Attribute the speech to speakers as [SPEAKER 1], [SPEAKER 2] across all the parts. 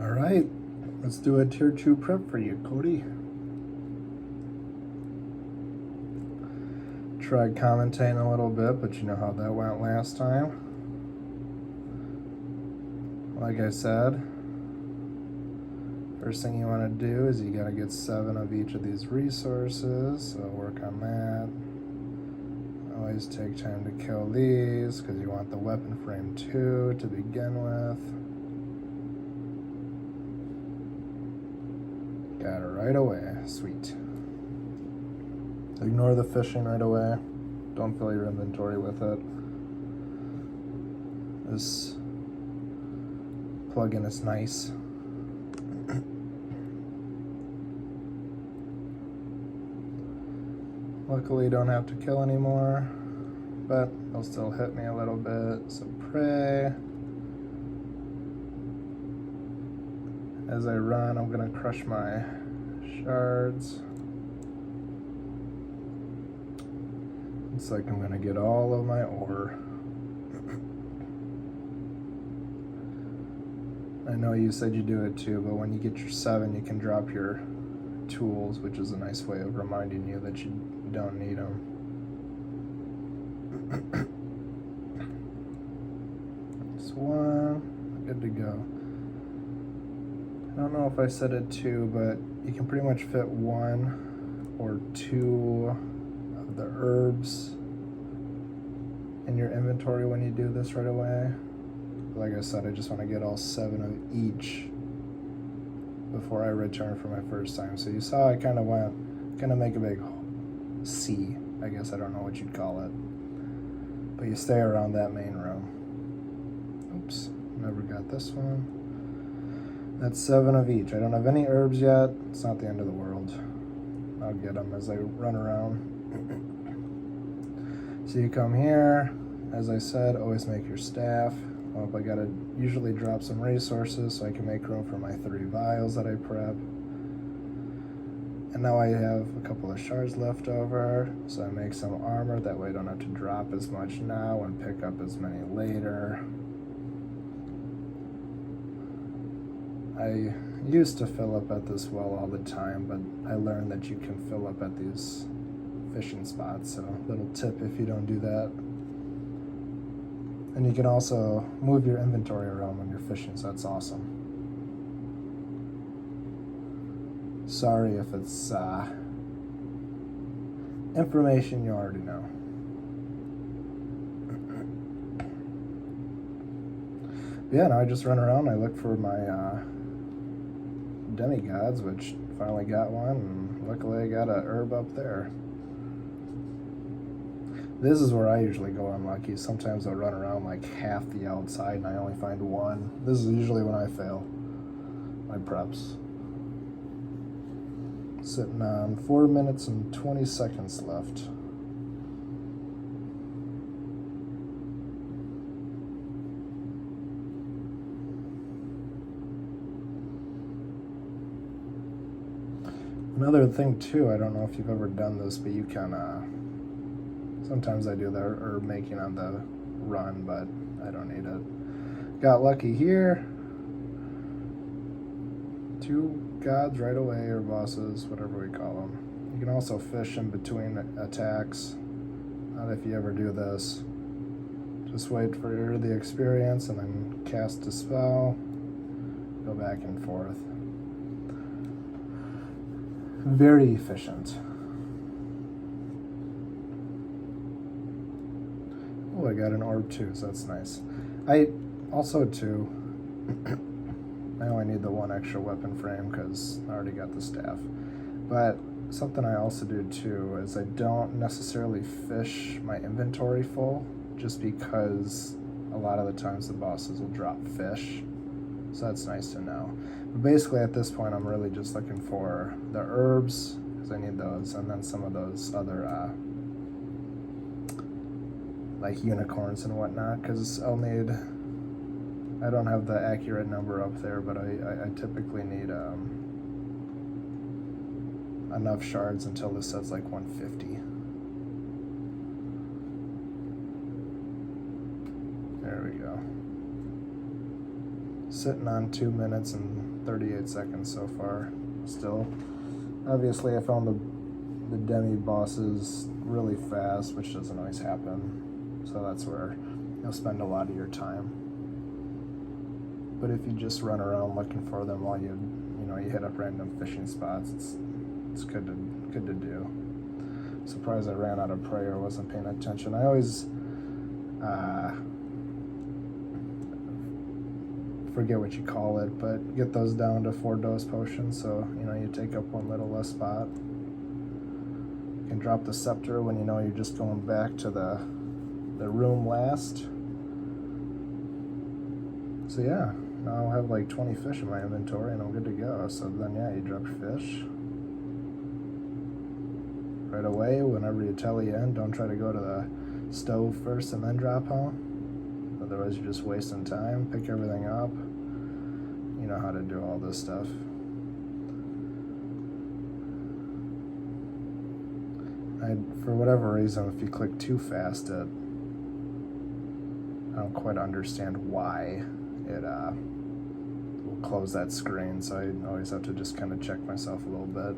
[SPEAKER 1] All right, let's do a tier 2 prep for you, Cody. Tried commentating a little bit, but you know how that went last time. Like I said, first thing you want to do is you got to get 7 of each of these resources, so work on that. Always take time to kill these because you want the weapon frame 2 to begin with. Got it right away. Sweet. Ignore the fishing right away. Don't fill your inventory with it. This plugin is nice. Luckily, don't have to kill anymore, but they'll still hit me a little bit. So pray. As I run, I'm gonna crush my shards. Looks like I'm gonna get all of my ore. I know you said you do it too, but when you get your 7, you can drop your tools, which is a nice way of reminding you that you don't need them. That's 1, good to go. I don't know if I said it too, but you can pretty much fit 1 or 2 of the herbs in your inventory when you do this right away. Like I said, I just want to get all 7 of each before I return for my first time. So you saw I kind of make a big C, I guess. I don't know what you'd call it. But you stay around that main room. Oops, never got this one. That's 7 of each. I don't have any herbs yet. It's not the end of the world. I'll get them as I run around. So you come here. As I said, always make your staff. I gotta usually drop some resources so I can make room for my 3 vials that I prep. And now I have a couple of shards left over, so I make some armor. That way I don't have to drop as much now and pick up as many later. I used to fill up at this well all the time, but I learned that you can fill up at these fishing spots, so little tip if you don't do that. And you can also move your inventory around when you're fishing, so that's awesome. Sorry if it's information you already know. But yeah, now I just run around, I look for my demigods, which finally got one, and luckily I got a herb up there. This is where I usually go unlucky. Sometimes I'll run around like half the outside and I only find 1. This is usually when I fail my preps. Sitting on 4 minutes and 20 seconds left. Another thing too, I don't know if you've ever done this, but you can sometimes I do the herb making on the run, but I don't need it. Got lucky here. 2 gods right away, or bosses, whatever we call them. You can also fish in between attacks. Not if you ever do this. Just wait for the experience and then cast a spell. Go back and forth. Very efficient. Oh, I got an orb too, so that's nice. I also too, I only need the 1 extra weapon frame because I already got the staff. But something I also do too is I don't necessarily fish my inventory full, just because a lot of the times the bosses will drop fish. So that's nice to know. But basically at this point I'm really just looking for the herbs, because I need those, and then some of those other like unicorns and whatnot, because I'll need, I don't have the accurate number up there, but I typically need enough shards until this says like 150. There we go. Sitting on 2 minutes and 38 seconds so far. Still, obviously, I found the demi bosses really fast, which doesn't always happen. So that's where you'll spend a lot of your time. But if you just run around looking for them while you hit up random fishing spots, it's good to do. Surprised I ran out of prayer, wasn't paying attention. I always forget what you call it, but get those down to 4 dose potions, so you take up one little less spot. You can drop the scepter when you're just going back to the room last. So yeah, now I'll have like 20 fish in my inventory and I'm good to go. So then yeah, you drop your fish right away. Whenever you tally in, don't try to go to the stove first and then drop home. Otherwise you're just wasting time. Pick everything up. You know how to do all this stuff. For whatever reason, if you click too fast, I don't quite understand why it will close that screen, so I always have to just kind of check myself a little bit.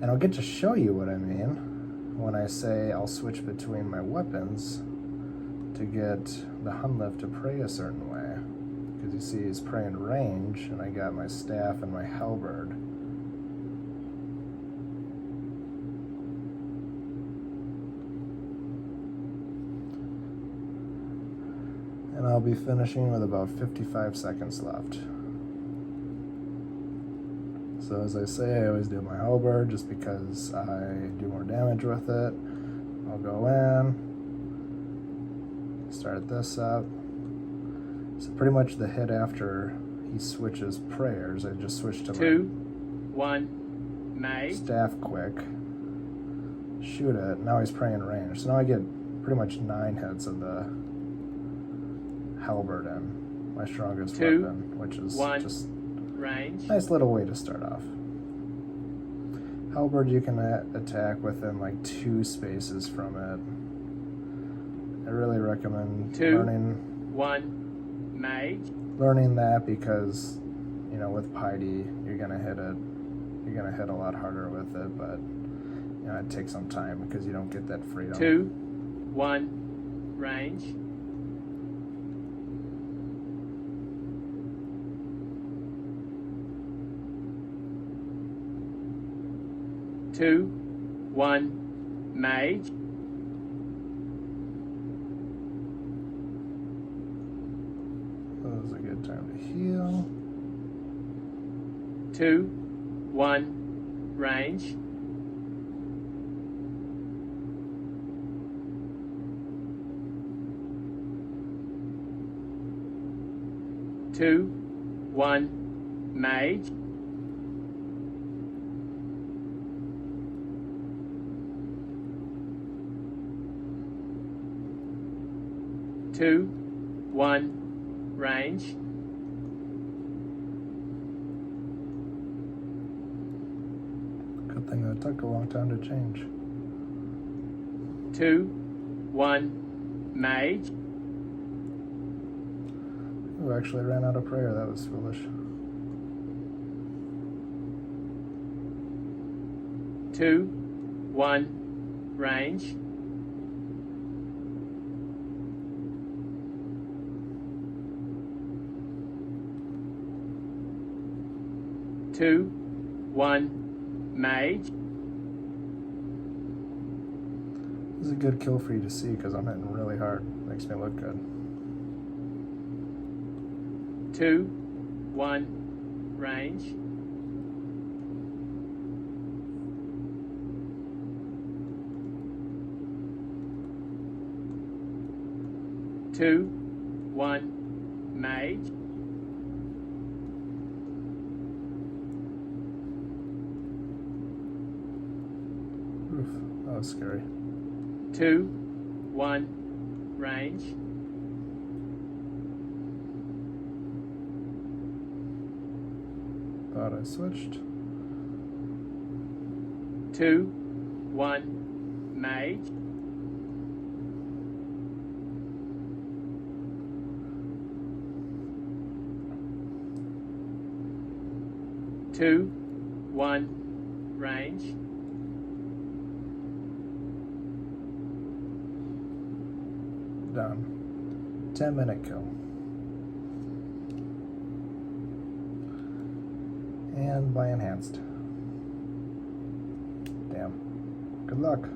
[SPEAKER 1] And I'll get to show you what I mean when I say I'll switch between my weapons to get the Hunllef to pray a certain way. Because you see he's praying range, and I got my staff and my halberd. And I'll be finishing with about 55 seconds left. So as I say, I always do my halberd just because I do more damage with it. I'll go in, start this up. So pretty much the hit after he switches prayers, I just switch to
[SPEAKER 2] 2, 1, May.
[SPEAKER 1] Staff quick, shoot it. Now he's praying range. So now I get pretty much 9 hits of the halberd in, my strongest
[SPEAKER 2] 2,
[SPEAKER 1] weapon, which is
[SPEAKER 2] 1,
[SPEAKER 1] just
[SPEAKER 2] range.
[SPEAKER 1] nice little way to start off. Halberd you can attack within like 2 spaces from it. I really recommend
[SPEAKER 2] 2,
[SPEAKER 1] learning
[SPEAKER 2] 1, mage.
[SPEAKER 1] Learning that because with Piety you're gonna hit a lot harder with it, but it takes some time because you don't get that freedom.
[SPEAKER 2] 2, 1, range. 2, 1, mage.
[SPEAKER 1] 'That was a good time to heal.
[SPEAKER 2] 2, 1, range. 2, 1, mage. 2, 1, range.
[SPEAKER 1] 'Good thing that took a long time to change.
[SPEAKER 2] 2, 1, mage.
[SPEAKER 1] Ooh, actually ran out of prayer. That was foolish.
[SPEAKER 2] 2, 1, range. 2, 1, mage.
[SPEAKER 1] This is a good kill for you to see because I'm hitting really hard. Makes me look good.
[SPEAKER 2] 2, 1, range. 2, 1, mage.
[SPEAKER 1] That was scary.
[SPEAKER 2] 2, 1, range.
[SPEAKER 1] 'Thought I switched.
[SPEAKER 2] 2, 1, mage. 2, 1, range.
[SPEAKER 1] Done. 10-minute kill. And by enhanced. Damn. Good luck.